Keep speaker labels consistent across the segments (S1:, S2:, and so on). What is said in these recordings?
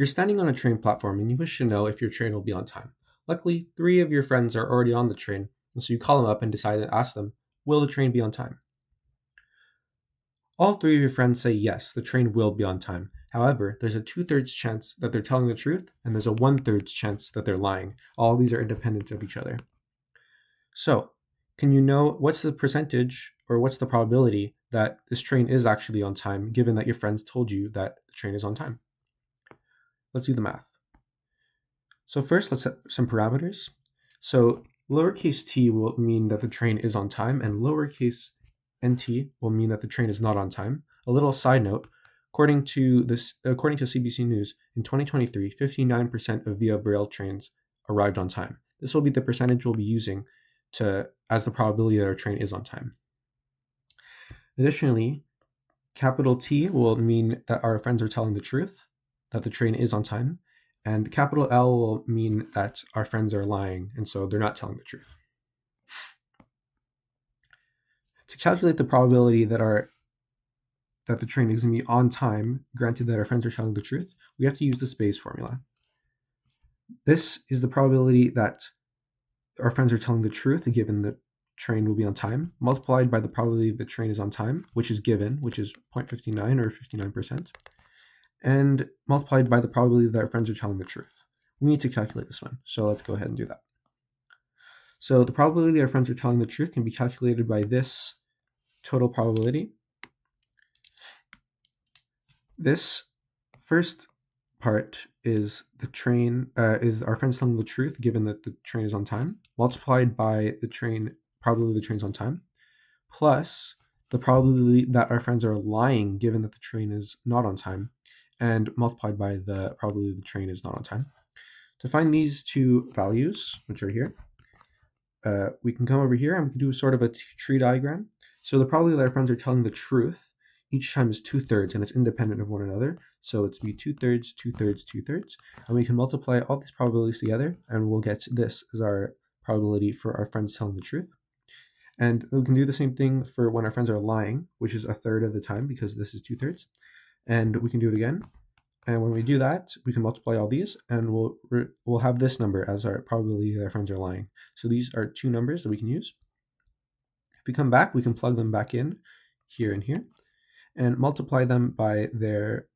S1: You're standing on a train platform and you wish to know if your train will be on time. Luckily, three of your friends are already on the train, and so you call them up and decide to ask them, will the train be on time? All three of your friends say yes, the train will be on time. However, there's a two-thirds chance that they're telling the truth, and there's a one-third chance that they're lying. All these are independent of each other. So, can you know what's the percentage or what's the probability that this train is actually on time, given that your friends told you that the train is on time? Let's do the math. So first, let's set some parameters. So lowercase t will mean that the train is on time, and lowercase nt will mean that the train is not on time. A little side note, according to CBC News, in 2023, 59% of Via Rail trains arrived on time. This will be the percentage we'll be using as the probability that our train is on time. Additionally, capital T will mean that our friends are telling the truth, that the train is on time, and capital L will mean that our friends are lying, and so they're not telling the truth. To calculate the probability that the train is going to be on time, granted that our friends are telling the truth, we have to use the Bayes formula. This is the probability that our friends are telling the truth, given the train will be on time, multiplied by the probability the train is on time, which is given, which is 0.59 or 59%, and multiplied by the probability that our friends are telling the truth. We need to calculate this one, so let's go ahead and do that. So the probability our friends are telling the truth can be calculated by this total probability. This first part is is our friends telling the truth, given that the train is on time, multiplied by the probability the train's on time, plus the probability that our friends are lying, given that the train is not on time, and multiplied by the probability the train is not on time. To find these two values, which are here, we can come over here and we can do sort of a tree diagram. So the probability that our friends are telling the truth each time is 2/3, and it's independent of one another. So it's be 2/3, 2/3, 2/3, and we can multiply all these probabilities together, and we'll get this as our probability for our friends telling the truth. And we can do the same thing for when our friends are lying, which is 1/3 of the time, because this is 2/3. And we can do it again. And when we do that, we can multiply all these, and we'll have this number as our probability that our friends are lying. So these are two numbers that we can use. If we come back, we can plug them back in here and here, and multiply them by their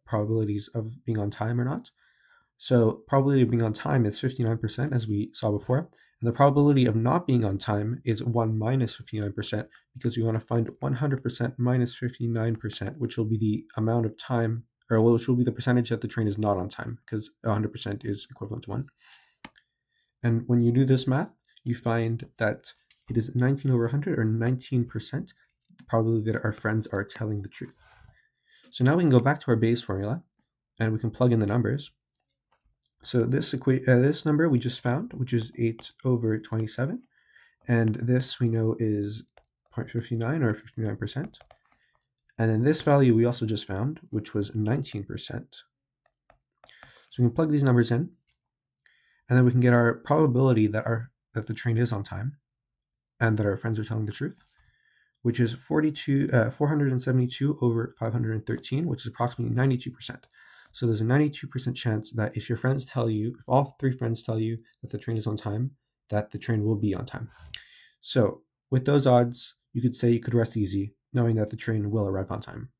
S1: probabilities of being on time or not. So probability of being on time is 59%, as we saw before, and the probability of not being on time is 1 minus 59%, because we want to find 100% minus 59%, which will be the amount of time, or which will be the percentage that the train is not on time, because 100% is equivalent to 1. And when you do this math, you find that it is 19 over 100, or 19%, the probability that our friends are telling the truth. So now we can go back to our Bayes formula, and we can plug in the numbers. So this number we just found, which is 8 over 27, and this we know is 0.59 or 59%. And then this value we also just found, which was 19%. So we can plug these numbers in, and then we can get our probability that the train is on time, and that our friends are telling the truth, which is 472 over 513, which is approximately 92%. So there's a 92% chance that if all three friends tell you that the train is on time, that the train will be on time. So with those odds, you could say you could rest easy, knowing that the train will arrive on time.